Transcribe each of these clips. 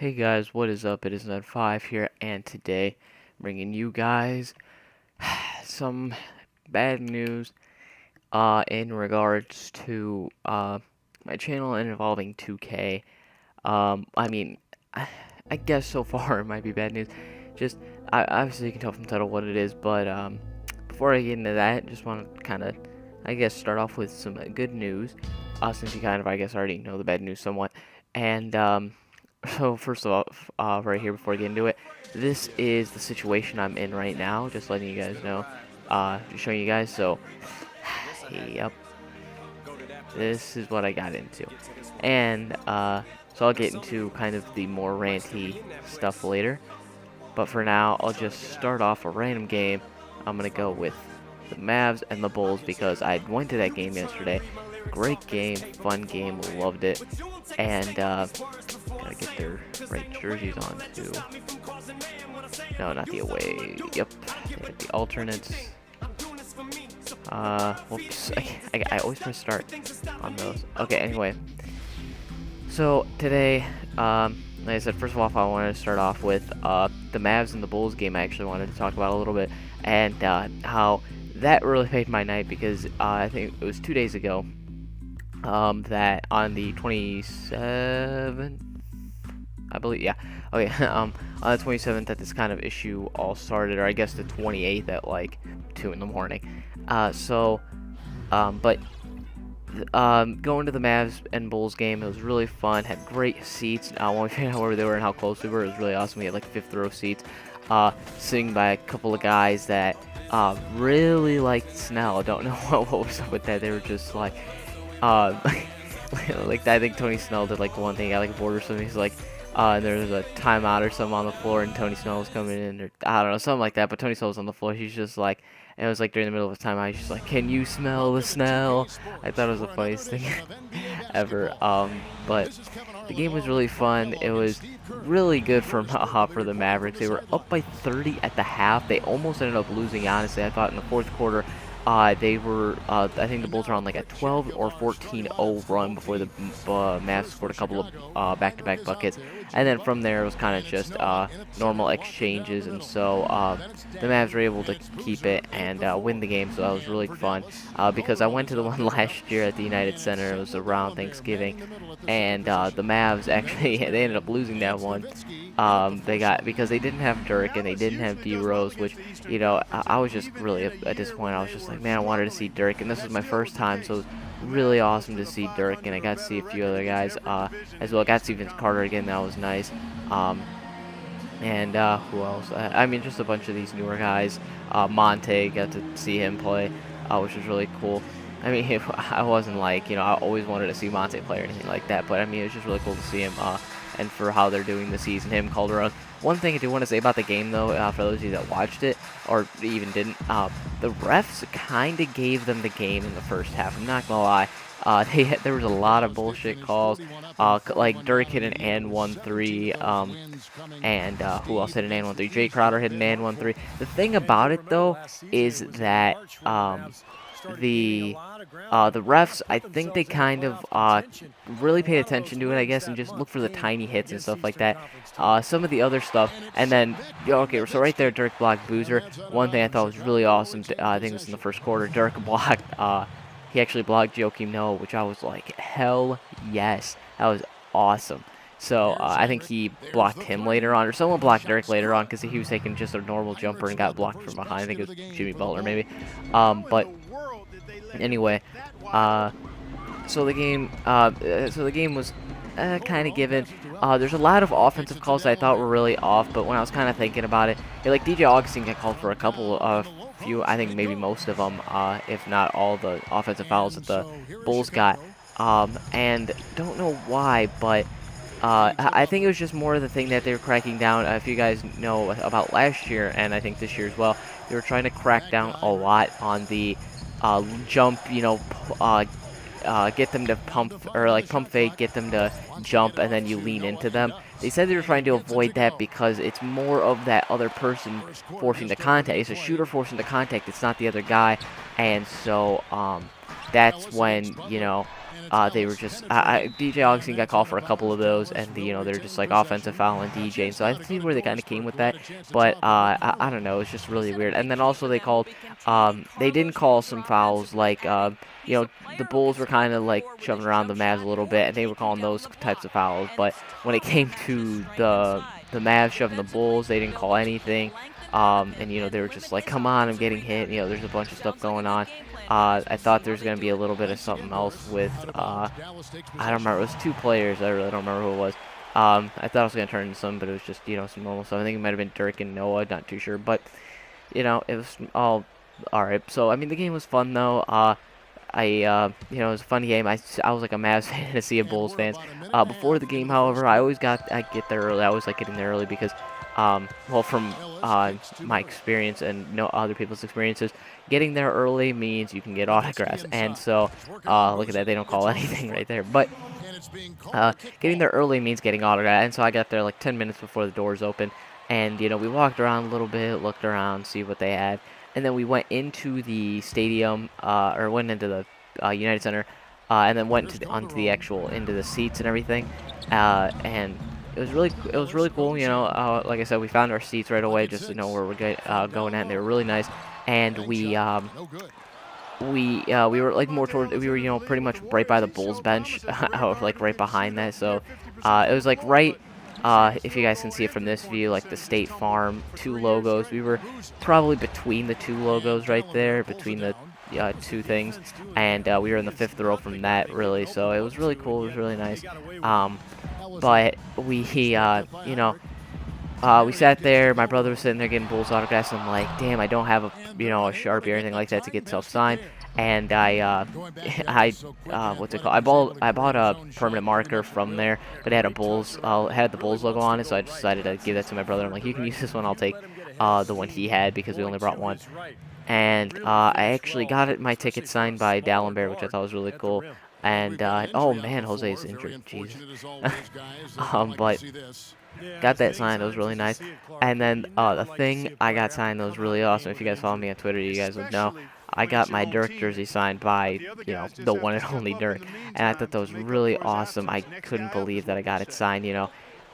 Hey guys, what is up? It is Ned5 here, and today I'm bringing you guys some bad news in regards to my channel involving 2K. I mean, I guess so far it might be bad news. Just obviously you can tell from the title what it is, but before I get into that, just want to kind of start off with some good news. Since you kind of already know the bad news somewhat, and so first of all, right here before I get into it, this is the situation I'm in right now. Just letting you guys know, just showing you guys. So, yep, this is what I got into, and so I'll get into kind of the more ranty stuff later. But for now, I'll just start off a random game. I'm gonna go with the Mavs and the Bulls because I went to that game yesterday. Great game, fun game, loved it, and gotta get their right jerseys on too. No, not the away. Yep, they had the alternates. Whoops. I always press start on those. Okay, anyway. So today, like I said, first of all, I wanted to start off with the Mavs and the Bulls game. I actually wanted to talk about a little bit, and how that really made my night because I think it was 2 days ago. That on the 27th, I believe, yeah. Okay, on the 27th that this kind of issue all started, or I guess the 28th at like 2 in the morning. But going to the Mavs and Bulls game, it was really fun. Had great seats. When we figured out where they were and how close we were, it was really awesome. We had like 5th row seats, sitting by a couple of guys that really liked Snell. I don't know what was up with that. They were just like, like I think Tony Snell did like the one thing, got like a board or something. He's like, there was a timeout or something on the floor, and Tony Snell was coming in, or I don't know, something like that. But Tony Snell was on the floor. He's just like, and it was like during the middle of his timeout. He's just like, "Can you smell the Snell?" I thought it was the funniest thing ever. But the game was really fun. It was really good for the Mavericks. They were up by 30 at the half. They almost ended up losing. Honestly, I thought in the fourth quarter. They were, I think the Bulls were on like a 12 or 14-0 run before the Mavs scored a couple of back-to-back buckets. And then from there, it was kind of just normal exchanges. And so the Mavs were able to keep it and win the game. So that was really fun because I went to the one last year at the United Center. It was around Thanksgiving. And the Mavs actually, they ended up losing that one. Because they didn't have Dirk and they didn't have D Rose, which, you know, I was just really disappointed. I was just like, man, I wanted to see Dirk, and this was my first time, so it was really awesome to see Dirk, and I got to see a few other guys as well. I got to see Vince Carter again. That was nice. And who else? I mean, just a bunch of these newer guys. Monte, got to see him play, which was really cool. I mean, I wasn't like, you know, I always wanted to see Monte play or anything like that, but I mean, it was just really cool to see him, and for how they're doing the season, him, Calderon. One thing I do want to say about the game, though, for those of you that watched it, or even didn't, the refs kind of gave them the game in the first half. I'm not going to lie. There was a lot of bullshit calls, like Dirk hit an and 1-3, and who else hit an and 1-3? Jay Crowder hit an and 1-3. The thing about it, though, is that the refs, I think they kind of really paid attention to it, I guess, and just look for the tiny hits and stuff like that. Some of the other stuff, and then, okay, so right there, Dirk blocked Boozer. One thing I thought was really awesome, I think it was in the first quarter, Dirk blocked, he actually blocked Joakim Noah, which I was like, hell yes, that was awesome. So I think he blocked him later on, or someone blocked Dirk later on, because he was taking just a normal jumper and got blocked from behind. I think it was Jimmy Butler, maybe. But anyway, so the game was kind of given. There's a lot of offensive calls that I thought were really off, but when I was kind of thinking about it, like DJ Augustine got called for a couple of few, I think maybe most of them, if not all the offensive fouls that the Bulls got, and don't know why, but I think it was just more of the thing that they were cracking down. If you guys know about last year, and I think this year as well, they were trying to crack down a lot on the jump, you know, get them to pump, or like pump fake, get them to jump, and then you lean into them. They said they were trying to avoid that because it's more of that other person forcing the contact. It's a shooter forcing the contact. It's not the other guy, and so that's when, you know, they were just DJ Augustine got called for a couple of those, and they're just like offensive foul on DJ. And so I see where they kind of came with that, but I don't know, it's just really weird. And then also they didn't call some fouls like the Bulls were kind of like shoving around the Mavs a little bit, and they were calling those types of fouls. But when it came to the Mavs shoving the Bulls, they didn't call anything. And they were just like, come on, I'm getting hit. There's a bunch of stuff going on. I thought there was going to be a little bit of something else with, I don't remember, it was two players, I really don't remember who it was. I thought it was going to turn into something, but it was just, some normal stuff. I think it might have been Dirk and Noah, not too sure, but, it was all alright. So, I mean, the game was fun, though. It was a fun game. I was like a Mavs fan to see a Bulls fans. Before the game, however, I get there early. I always like getting there early because, well, from my experience and no other people's experiences, getting there early means you can get autographs. And so, look at that, they don't call anything right there. But getting there early means getting autographs. And so I got there like 10 minutes before the doors open. And, we walked around a little bit, looked around, see what they had. And then we went into the stadium, or went into the United Center, and then went onto the into the seats and everything. And it was really cool. Like I said, we found our seats right away, just to know where we're going at. And they were really nice. And we were like more toward, we were pretty much right by the Bulls bench, like right behind that. So it was like right. If you guys can see it from this view, like the State Farm, two logos. We were probably between the two logos right there, between the two things, and we were in the fifth row from that, really. So it was really cool. It was really nice. But we sat there. My brother was sitting there getting Bulls autographs. And I'm like, damn, I don't have a Sharpie or anything like that to get self-signed. And what's it called? I bought a permanent marker from there, but it had had the Bulls logo on it, so I decided to give that to my brother. I'm like, you can use this one. I'll take the one he had because we only brought one. And I actually got my ticket signed by Dallenberg, which I thought was really cool. And oh man, Jose is injured. Jeez. But got that signed. It was really nice. And then the thing I got signed that was really awesome. If you guys follow me on Twitter, you guys would know. I got my Dirk jersey signed by, the one and only Dirk. And I thought that was really awesome. I couldn't believe that I got it signed,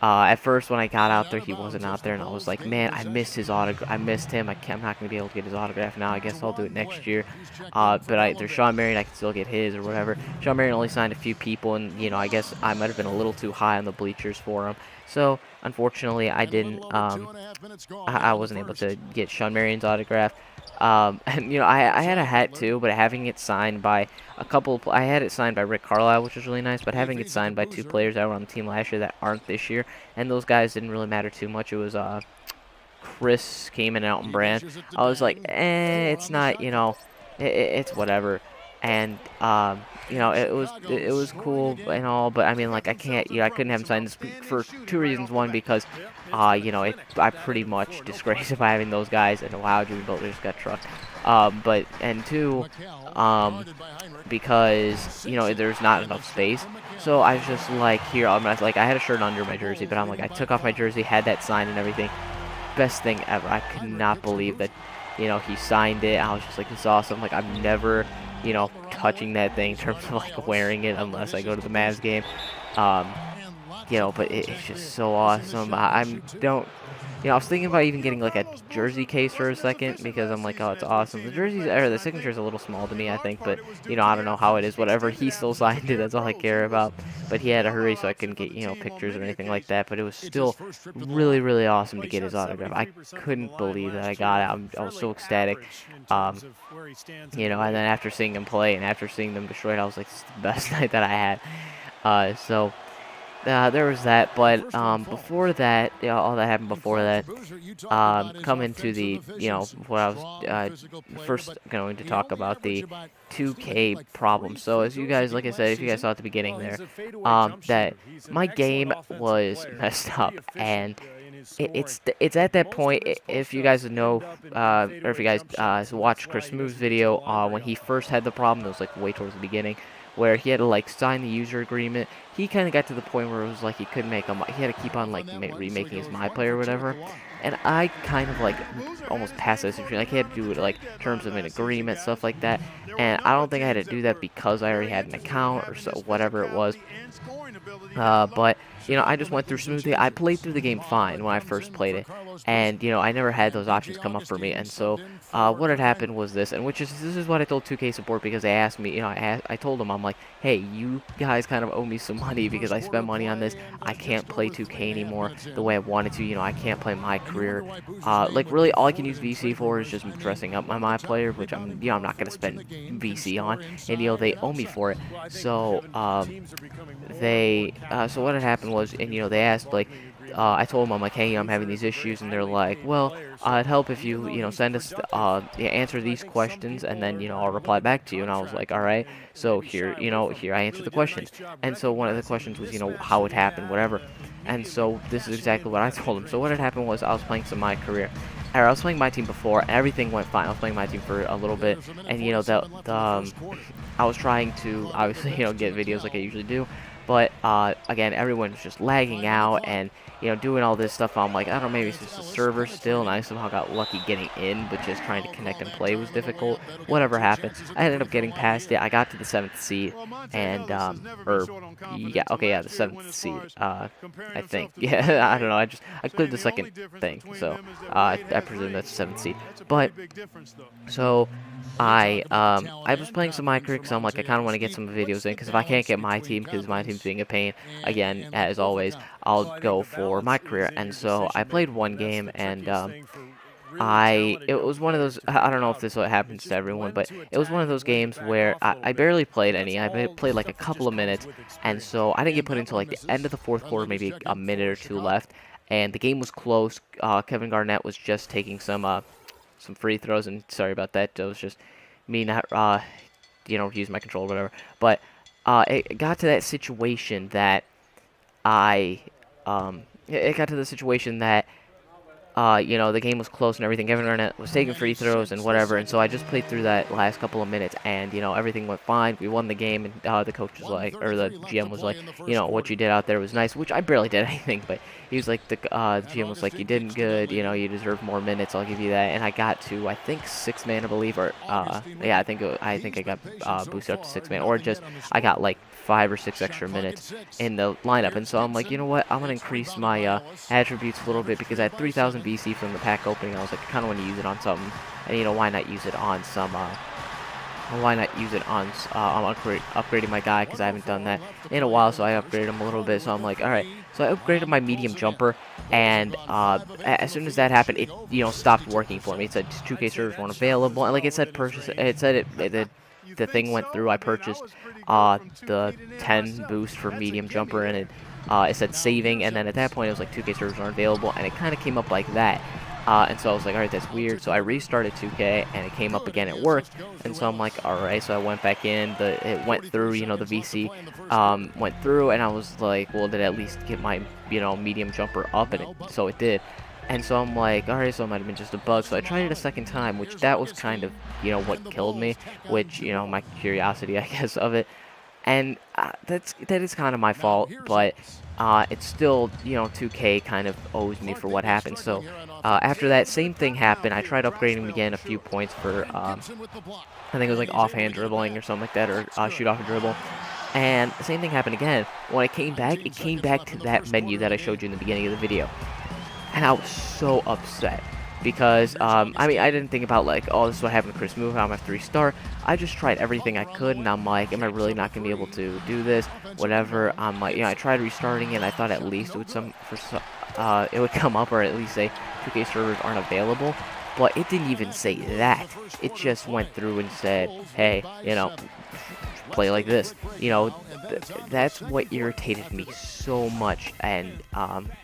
At first, when I got out there, he wasn't out there, and I was like, man, I missed his autograph. I missed him. I'm not going to be able to get his autograph now. I guess I'll do it next year. But there's Sean Marion. I can still get his or whatever. Sean Marion only signed a few people, and, I guess I might have been a little too high on the bleachers for him. So, unfortunately, I didn't, I wasn't able to get Sean Marion's autograph. And, I had a hat too, but having it signed by I had it signed by Rick Carlisle, which was really nice, but having it signed by two players that were on the team last year that aren't this year, and those guys didn't really matter too much. It was, Chris Kaman and Elton Brand. I was like, it's not, it's whatever. And, it was cool and all, but I mean, like, I couldn't have him signed this for two reasons. One, because, I pretty much disgraced by having those guys, and wow, Jimmy Butler just got trucked. And two, because, there's not enough space. So I was just like, here, I had a shirt under my jersey, but I'm like, I took off my jersey, had that sign and everything. Best thing ever. I could not believe that, he signed it. I was just like, it's awesome. Like, I'm never, touching that thing in terms of like wearing it unless I go to the Mavs game. But it's just so awesome. I was thinking about even getting like a jersey case for a second because I'm like, oh, it's awesome. The signature's a little small to me, I think, but I don't know how it is. Whatever, he still signed it. That's all I care about. But he had to hurry, so I couldn't get pictures or anything like that. But it was still really, really awesome to get his autograph. I couldn't believe that I got it. I was so ecstatic. And then after seeing him play and after seeing them destroyed, I was like, this is the best night that I had. There was that, but before that, all that happened before that, coming to the, what I was first going to talk about, the 2K problem. So as you guys, like I said, if you guys saw at the beginning there, that my game was messed up, and it's at that point, if you guys know, or if you guys watched Chris Smooth's video, when he first had the problem, it was like way towards the beginning, where he had to like sign the user agreement. He kind of got to the point where it was like he couldn't make him. He had to keep on like remaking his My Player or whatever. and I kind of like almost passed that situation. Like, he had to do it like terms of an agreement, stuff like that, and I don't think I had to do that because I already had an account or so whatever it was. But I just went through smoothly. I played through the game fine when I first played it, and I never had those options come up for me. And so, what had happened was this, and this is what I told 2K support because they asked me. I told them, I'm like, hey, you guys kind of owe me some money because I spent money on this. I can't play 2K anymore the way I wanted to. I can't play my career. Like, really, all I can use VC for is just dressing up my player, which I'm not gonna spend VC on, and they owe me for it. So so what had happened was, and they asked, like, I told them, I'm like, hey, I'm having these issues, and they're like, well, it'd help if you send us yeah, answer these questions, and then I'll reply back to you. And I was like, all right. So here I answered the questions, and so one of the questions was how it happened, whatever. And so this is exactly what I told them. So what had happened was, I was playing some my career, or I was playing my team before, and everything went fine. I was playing my team for a little bit, and I was trying to obviously get videos like I usually do, but again, everyone was just lagging out and doing all this stuff. I'm like, I don't know, maybe it's just the server still, and I somehow got lucky getting in, but just trying to connect and play was difficult. Whatever happened, I ended up getting past it. I got to the 7th seed, and or yeah, okay, yeah, the 7th seed. I think, yeah, I don't know. I cleared the second thing, so I presume that's the 7th seed. But so I was playing some my career because I'm like, I kind of want to get some videos in, because if I can't get my team because my team's being a pain, again, as always, I'll go for my career. And so I played one game, and it was one of those, I don't know if this happens to everyone, but it was one of those games where I barely played any. Played like a couple of minutes, and so I didn't get put into like the end of the 4th quarter, maybe a minute or two left, and the game was close. Kevin Garnett was just taking some free throws, and sorry about that. It was just me not using my control or whatever. But it got to that situation that it got to the situation that the game was close and everything. Kevin Garnett was taking free throws and whatever, and so I just played through that last couple of minutes, and everything went fine. We won the game, and the coach was like, or the GM was like, what you did out there was nice, which I barely did anything, but he was like, the GM was like, you did good, you deserve more minutes, I'll give you that. And I got to, I think, 6-man, I believe, or yeah, I think I got boosted up to 6-man, or just I got like 5 or 6 extra minutes in the lineup. And so I'm like, you know what, I'm gonna increase my attributes a little bit, because I had 3,000 VC from the pack opening. I was like, I kind of want to use it on something, and why not use it on some upgrading my guy, because I haven't done that in a while. So I upgraded him a little bit. So I'm like, all right. So I upgraded my medium jumper, and as soon as that happened, it stopped working for me. It said 2K servers weren't available, and like it said purchase. It said the thing went through. I purchased the 10 boost for medium jumper, and it said saving, and then at that point it was like 2K servers aren't available, and it kind of came up like that. And so I was like, alright, that's weird. So I restarted 2K, and it came up again, it worked. And so I'm like, alright, so I went back in, it went through, the VC went through, and I was like, well, did I at least get my, medium jumper up? And so it did. And so I'm like, alright, so it might have been just a bug. So I tried it a second time, which that was kind of, what killed me, which, my curiosity, I guess, of it. And that is kind of my fault, but it's still, 2K kind of owes me for what happened. So after that same thing happened, I tried upgrading him again a few points for, I think it was like offhand dribbling or something like that, or shoot off a dribble. And the same thing happened again. When it came back to that menu that I showed you in the beginning of the video. And I was so upset. Because, I mean, I didn't think about, like, oh, this is what happened to Chris Move, I'm going to have to restart. I just tried everything I could, and I'm like, am I really not going to be able to do this? Whatever. I'm like, I tried restarting it, and I thought at least it would it would come up, or at least say 2K servers aren't available. But it didn't even say that. It just went through and said, hey, play like this. That's what irritated me so much. And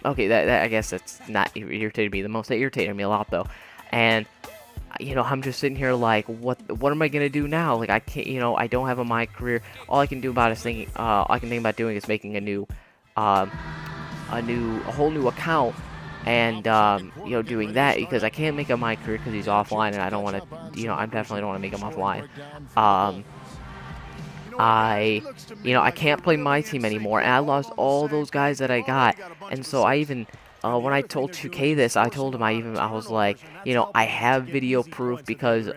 okay, that I guess that's not irritated me the most. That irritated me a lot though. And I'm just sitting here like, what am I gonna do now? Like, I can't, I don't have a my career. All I can do about is thinking, all I can think about doing is making a whole new account. And doing that, because I can't make a my career because he's offline, and I don't want to, I definitely don't want to make him offline. I can't play my team anymore, and I lost all those guys that I got, and so I even when I told 2K this, I told him I was like, I have video proof because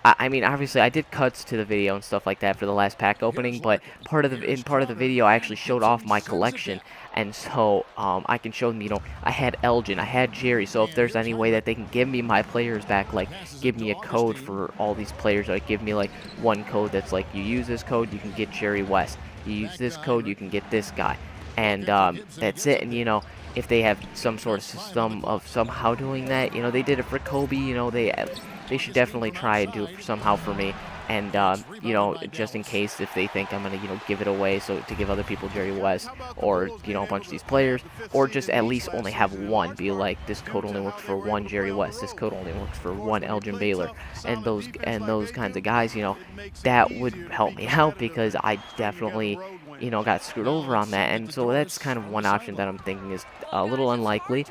I mean, obviously, I did cuts to the video and stuff like that for the last pack opening, but part of the video, I actually showed off my collection, and so I can show them, I had Elgin, I had Jerry, so if there's any way that they can give me my players back, like give me a code for all these players, or give me like one code that's like, you use this code, you can get Jerry West. You use this code, you can get this guy, and that's it. And if they have some sort of system of somehow doing that, they did it for Kobe. They should definitely try and do it somehow for me. And just in case if they think I'm gonna give it away, so to give other people Jerry West or a bunch of these players, or just at least only have one. Be like, this code only works for one Jerry West. This code only works for one Elgin Baylor, and those kinds of guys. That would help me out because I definitely got screwed over on that. And so that's kind of one option that I'm thinking is a little unlikely.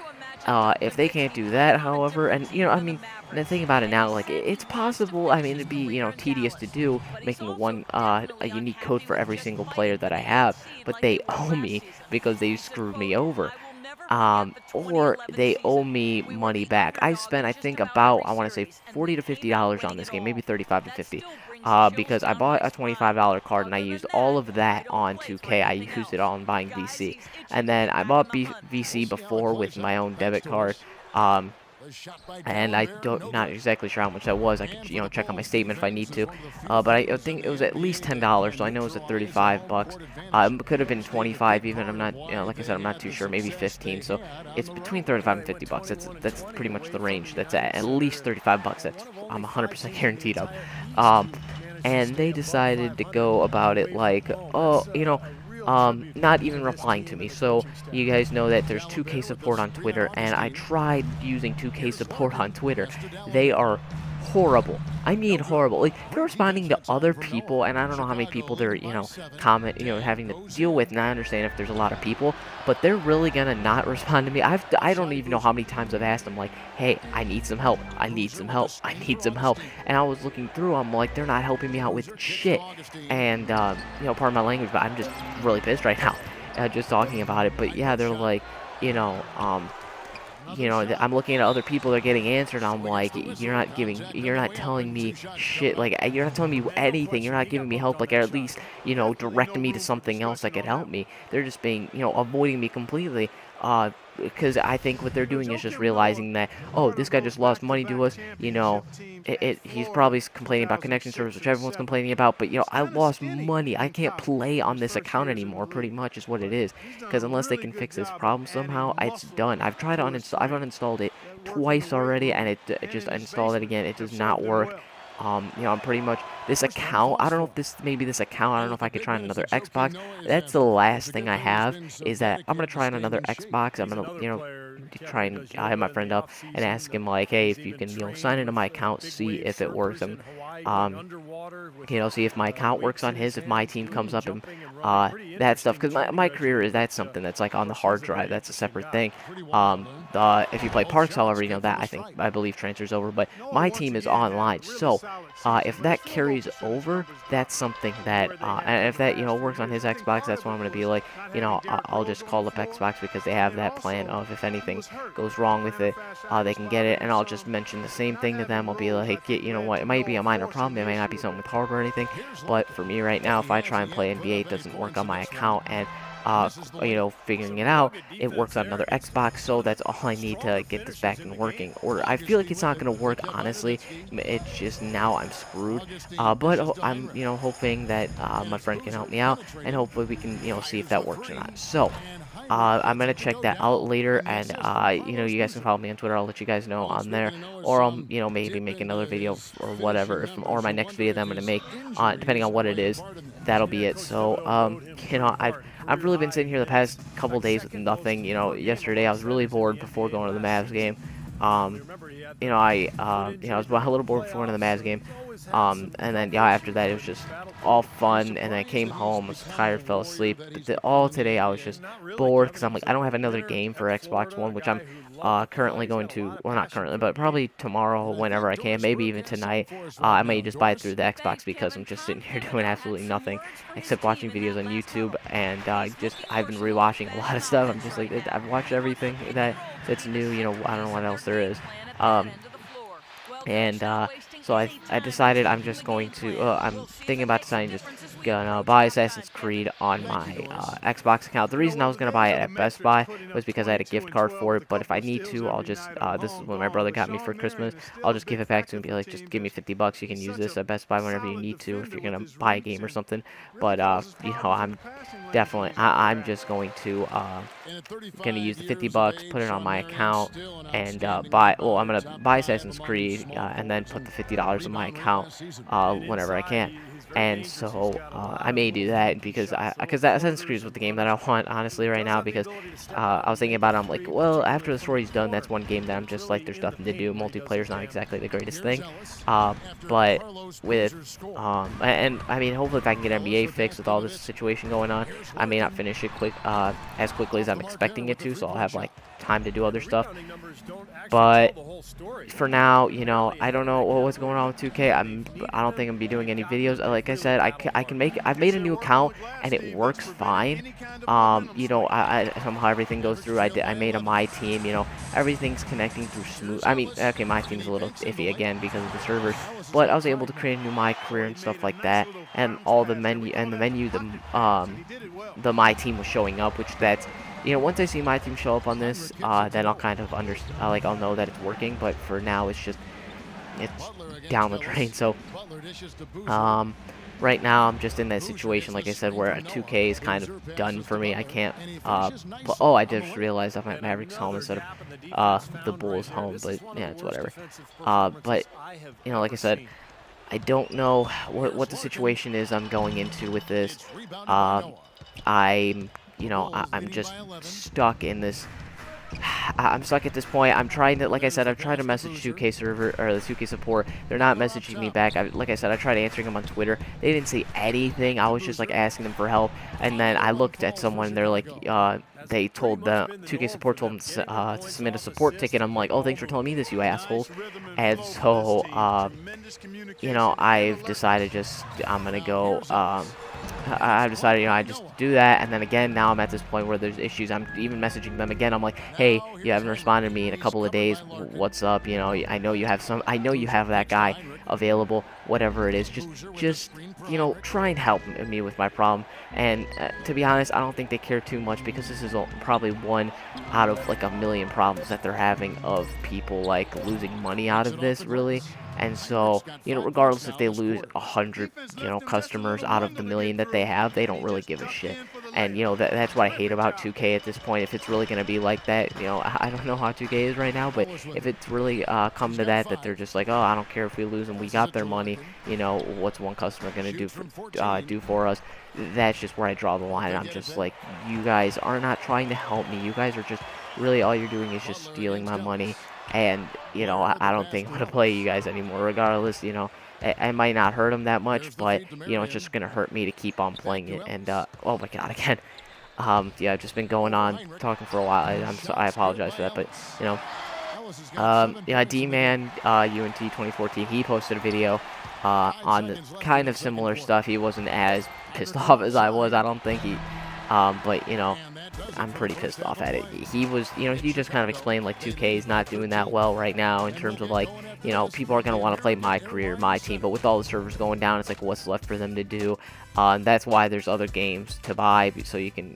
If they can't do that, however, and I mean, the thing about it now, like it's possible. I mean, it'd be tedious to do, making a unique code for every single player that I have, but they owe me because they screwed me over. Or they owe me money back. I spent, I think, about, I want to say $40 to $50 on this game, maybe 35 to 50. Because I bought a $25 card and I used all of that on 2K. I used it all on buying VC. And then I bought VC before with my own debit card. And I don't not exactly sure how much that was. I could check on my statement if I need to, but I think it was at least $10. So I know it was at 35 bucks. It could have been 25 even. I'm not, like I said, I'm not too sure. Maybe 15. So it's between 35 and 50 bucks. That's pretty much the range. That's at least 35 bucks. That's I'm 100% guaranteed of. And they decided to go about it like, oh, not even replying to me. So you guys know that there's 2K support on Twitter, and I tried using 2K support on Twitter. They are horrible. I mean horrible. Like, they're responding to other people, and I don't know how many people they're, having to deal with, and I understand if there's a lot of people, but they're really gonna not respond to me. I don't even know how many times I've asked them, like, hey, I need some help. I need some help. I need some help. And I was looking through, I'm like, they're not helping me out with shit. And, pardon my language, but I'm just really pissed right now, just talking about it. But yeah, they're like, I'm looking at other people that are getting answered. I'm like, you're not telling me shit. Like, you're not telling me anything. You're not giving me help. Like, at least, directing me to something else that could help me. They're just being, avoiding me completely. Because I think what they're doing is just realizing that, oh, this guy just lost money to us. He's probably complaining about connection service, which everyone's complaining about. But I lost money. I can't play on this account anymore. Pretty much is what it is. Because unless they can fix this problem somehow, it's done. I've tried to uninstall. I've uninstalled it twice already, and it just installed it again. It does not work. I'm pretty much, this account, I don't know if this account, I don't know if I could try on another Xbox. That's the last thing I have, is that I'm going to try on another Xbox. I'm going to, try and hit my friend up and ask him, like, hey, if you can, sign into my account, see if it works. See if my account works on his, if my team comes up, and that stuff. Because my career that's something that's like on the hard drive. That's a separate thing. If you play Parks, however, that I believe transfers over. But my team is online, so if that carries over, that's something that, and if that works on his Xbox, that's what I'm gonna be like. I'll just call up Xbox because they have that plan of if anything goes wrong with it, they can get it, and I'll just mention the same thing to them. I'll be like, hey, you know what? It might be a minor problem. It might not be something with hardware or anything, but for me right now, if I try and play NBA, it doesn't work on my account, and figuring it out, it works on another Xbox, so that's all I need to get this back and working. Or I feel like it's not going to work, honestly. It's just now I'm screwed. But I'm, hoping that my friend can help me out, and hopefully we can, see if that works or not. So, I'm gonna check that out later, and you guys can follow me on Twitter. I'll let you guys know on there, or I'll maybe make another video or whatever, or my next video that I'm gonna make, depending on what it is. That'll be it. So I've really been sitting here the past couple days with nothing. Yesterday I was really bored before going to the Mavs game. I was a little bored before going to the Mavs game. And then after that it was just all fun, and I came home, was tired, fell asleep. But all today I was just bored because I'm like, I don't have another game for Xbox One, which I'm currently going to, well, not currently, but probably tomorrow, whenever I can, maybe even tonight. I may just buy it through the Xbox because I'm just sitting here doing absolutely nothing except watching videos on YouTube, and I've been rewatching a lot of stuff. I'm just like, I've watched everything that's new. I don't know what else there is. Um, and so I decided I'm just going to I'm thinking about deciding just gonna buy Assassin's Creed on my Xbox account. The reason I was gonna buy it at Best Buy was because I had a gift card for it, but if I need to, I'll just this is what my brother got me for Christmas. I'll just give it back to him and be like, just give me 50 bucks, you can use this at Best Buy whenever you need to if you're gonna buy a game or something. But I'm just going to use the 50 bucks, put it on my account, and I'm gonna buy Assassin's Creed and then put the $50 in my account whenever I can. And so I may do that because that Assassin's Creed is what the game that I want, honestly, right now, because I was thinking about it. I'm like, well, after the story's done, that's one game that I'm just like, there's nothing to do. Multiplayer's not exactly the greatest thing, but with and I mean, hopefully if I can get NBA fixed with all this situation going on, I may not finish it as quickly as I'm expecting it to, so I'll have like time to do other stuff. But for now, I don't know what's going on with 2K. I don't think I'm gonna be doing any videos. Like I said, I've made a new account and it works fine. Somehow everything goes through. I made a my team. Everything's connecting through smooth. I mean, okay, my team's a little iffy again because of the servers, but I was able to create a new my career and stuff like that, and all the menu the my team was showing up, which that's. Once I see my team show up on this, then I'll kind of I'll know that it's working. But for now, it's down the drain. So, right now I'm just in that situation, like I said, where a 2K is kind of done for me. I can't. I just realized I'm at Mavericks home instead of the Bulls home. But yeah, it's whatever. But like I said, I don't know what the situation is I'm going into with this. I'm just stuck in this. I'm stuck at this point. I'm trying to, like I said, I've tried to message 2K server or the 2K support. They're not messaging me back. Like I said, I tried answering them on Twitter. They didn't say anything. I was just like asking them for help, and then I looked at someone. And they're like, they told the 2K support told them to submit a support ticket. I'm like, oh, thanks for telling me this, you assholes. And so, I've decided I'm gonna go. I've decided, I just do that, and then again, now I'm at this point where there's issues. I'm even messaging them again. I'm like, hey, you haven't responded to me in a couple of days. What's up? I know you have that guy available. Whatever it is, just try and help me with my problem. And to be honest, I don't think they care too much because this is probably one out of like a million problems that they're having of people like losing money out of this, really. And so, regardless if they lose 100, customers out of the million that they have, they don't really give a shit. And, that's what I hate about 2K at this point. If it's really going to be like that, I don't know how 2K is right now, but if it's really come to that they're just like, oh, I don't care if we lose them, we got their money, what's one customer going to do for us? That's just where I draw the line. I'm just like, you guys are not trying to help me. You guys are just, really all you're doing is just stealing my money. And, I don't think I'm going to play you guys anymore, regardless. I might not hurt them that much, but, it's just going to hurt me to keep on playing it. And, oh my god, again. Yeah, I've just been going on, talking for a while. I apologize for that, but, yeah, D-Man, UNT 2014, he posted a video on the kind of similar stuff. He wasn't as pissed off as I was, I don't think but, I'm pretty pissed off at it. He was, he just kind of explained, like, 2K is not doing that well right now in terms of, like, people are going to want to play my career, my team, but with all the servers going down, it's like, what's left for them to do? That's why there's other games to buy, so you can,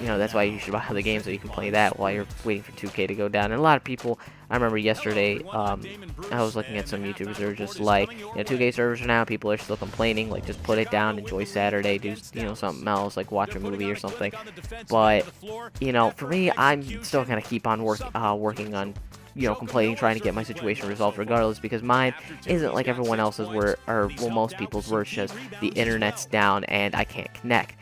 that's why you should buy other games so you can play that while you're waiting for 2K to go down. And a lot of people, I remember yesterday, I was looking at some YouTubers that were just like, 2K servers are now, people are still complaining, like, just put it down, enjoy Saturday, do, something else, like watch a movie or something. But, for me, I'm still gonna keep on working on, complaining, trying to get my situation resolved regardless, because mine isn't like everyone else's most people's where it's just the internet's down and I can't connect.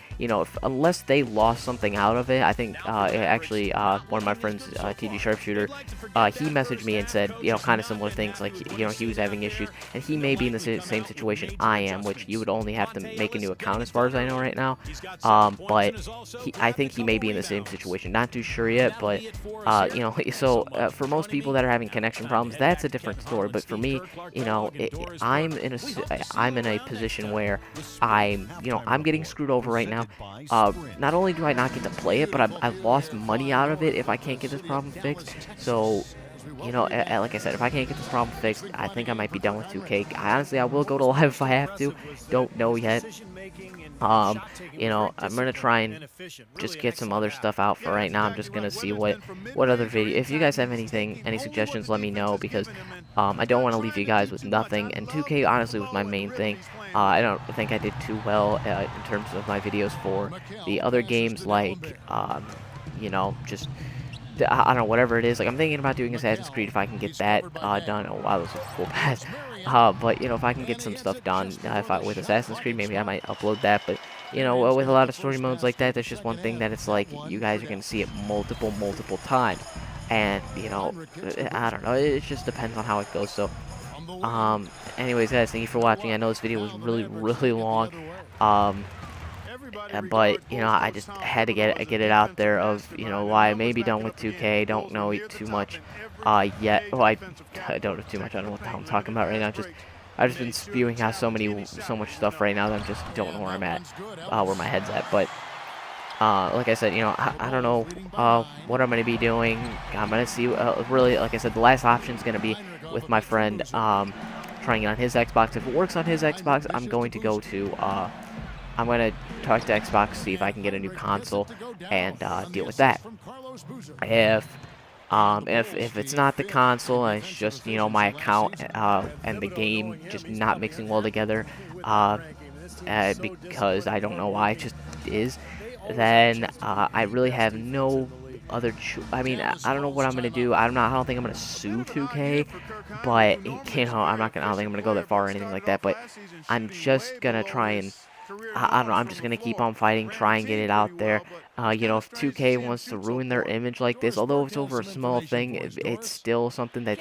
unless they lost something out of it. I think actually one of my friends, TG Sharpshooter, he messaged me and said, kind of similar things, like, he was having issues, and he may be in the same situation I am, which you would only have to make a new account as far as I know right now. But I think he may be in the same situation. Not too sure yet, but so for most people that are having connection problems, that's a different story. But for me, I'm in a position where I'm getting screwed over right now. Not only do I not get to play it, but I've lost money out of it if I can't get this problem fixed. So, like I said, if I can't get this problem fixed, I think I might be done with 2K. Honestly, I will go to live if I have to. Don't know yet. I'm gonna try and just get some other stuff out for right now. I'm just gonna see what other video. If you guys have any suggestions, let me know, because I don't want to leave you guys with nothing. And 2K honestly was my main thing. I don't think I did too well in terms of my videos for the other games, like just. I don't know, whatever it is. Like, I'm thinking about doing Assassin's Creed if I can get that done. Oh wow, this was full pass. But if I can get some stuff done, with Assassin's Creed, maybe I might upload that. But with a lot of story modes like that, there's just one thing that it's like you guys are gonna see it multiple times, and I don't know. It just depends on how it goes. So, anyways, guys, thank you for watching. I know this video was really long. But I just had to get it out there of why I may be done with 2K. Don't know too much yet. Oh, I don't know too much. I don't know what the hell I'm talking about right now. I've just been spewing out so much stuff right now that I just don't know where I'm at, where my head's at. But like I said, I don't know what I'm gonna be doing. I'm gonna see. Really, like I said, the last option is gonna be with my friend trying it on his Xbox. If it works on his Xbox, I'm going to go to. I'm going to talk to Xbox, see if I can get a new console, and deal with that. If it's not the console, and it's just, my account and the game just not mixing well together, because I don't know why, it just is, then I really have no other I mean, I don't know what I'm gonna do. I don't think I'm gonna sue 2K, but I don't think I'm gonna go that far or anything like that. But I'm just gonna try and I don't know. I'm just gonna keep on fighting, try and get it out there. If 2K wants to ruin their image like this, although it's over a small thing, it's still something that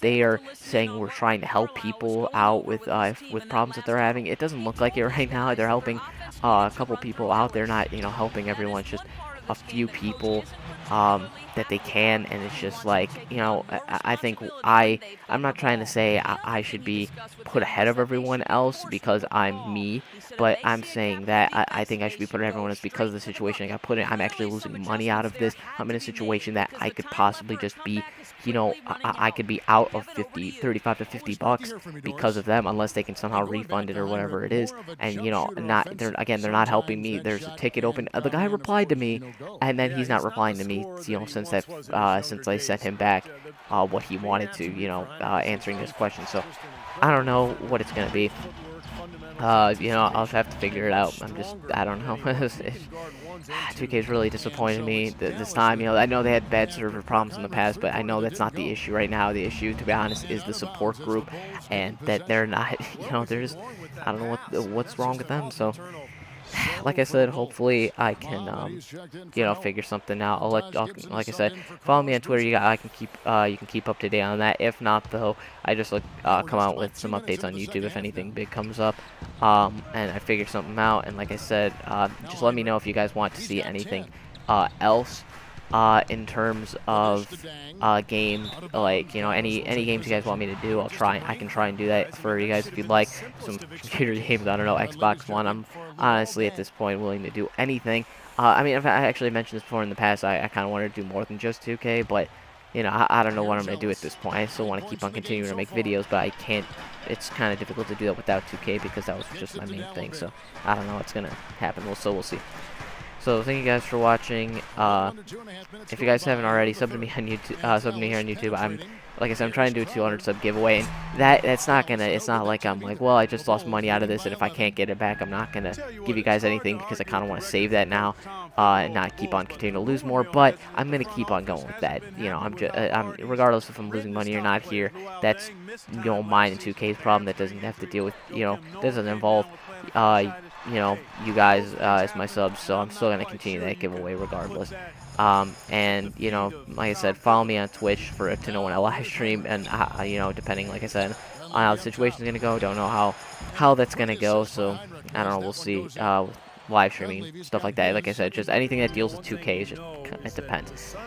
they are saying we're trying to help people out with problems that they're having. It doesn't look like it right now. They're helping a couple people out. They're not helping everyone. It's just a few people that they can, and it's just like I think I'm not trying to say I should be put ahead of everyone else because I'm me, but I'm saying that I think I should be put ahead of everyone else because of the situation I got put in. I'm actually losing money out of this. I'm in a situation that I could possibly just be I could be out of 35 to 50 bucks because of them, unless they can somehow refund it or whatever it is. And they're not helping me. There's a ticket open. The guy replied to me, and then he's not replying to me since I sent him back what he wanted to, answering this question. So I don't know what it's gonna be. I'll have to figure it out. I don't know. 2K's really disappointed me this time. I know they had bad server problems in the past, but I know that's not the issue right now. The issue, to be honest, is the support group, and that they're not, they're just, I don't know what's wrong with them. So, like I said, hopefully I can, figure something out. Like I said, follow me on Twitter. You can keep up to date on that. If not, though, I just come out with some updates on YouTube if anything big comes up, and I figure something out. And like I said, just let me know if you guys want to see anything else in terms of game, like any games you guys want me to do. I can try and do that for you guys if you'd like. Some computer games, I don't know, Xbox One. I'm honestly at this point willing to do anything. I mean, I actually mentioned this before in the past. I kind of wanted to do more than just 2K, but I don't know what I'm going to do at this point. I still want to keep on continuing to make videos, but I can't. It's kind of difficult to do that without 2K because that was just my main thing. So I don't know what's going to happen. We'll see. So thank you guys for watching. If you guys haven't already, sub to me on YouTube. Sub to me here on YouTube. Like I said, I'm trying to do a 200 sub giveaway, and it's not like I'm like, well, I just lost money out of this, and if I can't get it back, I'm not gonna give you guys anything because I kind of want to save that now, and not keep on continuing to lose more. But I'm gonna keep on going with that. I'm regardless if I'm losing money or not here. That's mine and 2K's problem. That doesn't have to deal with doesn't involve you know, you guys as my subs, so I'm still gonna continue that giveaway regardless. And you know, like I said, follow me on Twitch to know when I live stream, and you know, depending, like I said, on how the situation's gonna go, don't know how that's gonna go, so I don't know, we'll see. With live streaming stuff like that, like I said, just anything that deals with 2K is just it depends.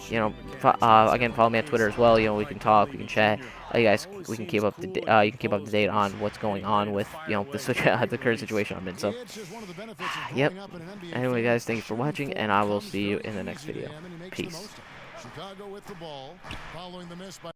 You know, again, follow me on Twitter as well. You know, we can talk, we can chat. You guys, we can keep up you can keep up to date on what's going on with, you know, the current situation I'm in. So, yep. Anyway, guys, thank you for watching, and I will see you in the next video. Peace. Chicago with the ball, following the miss by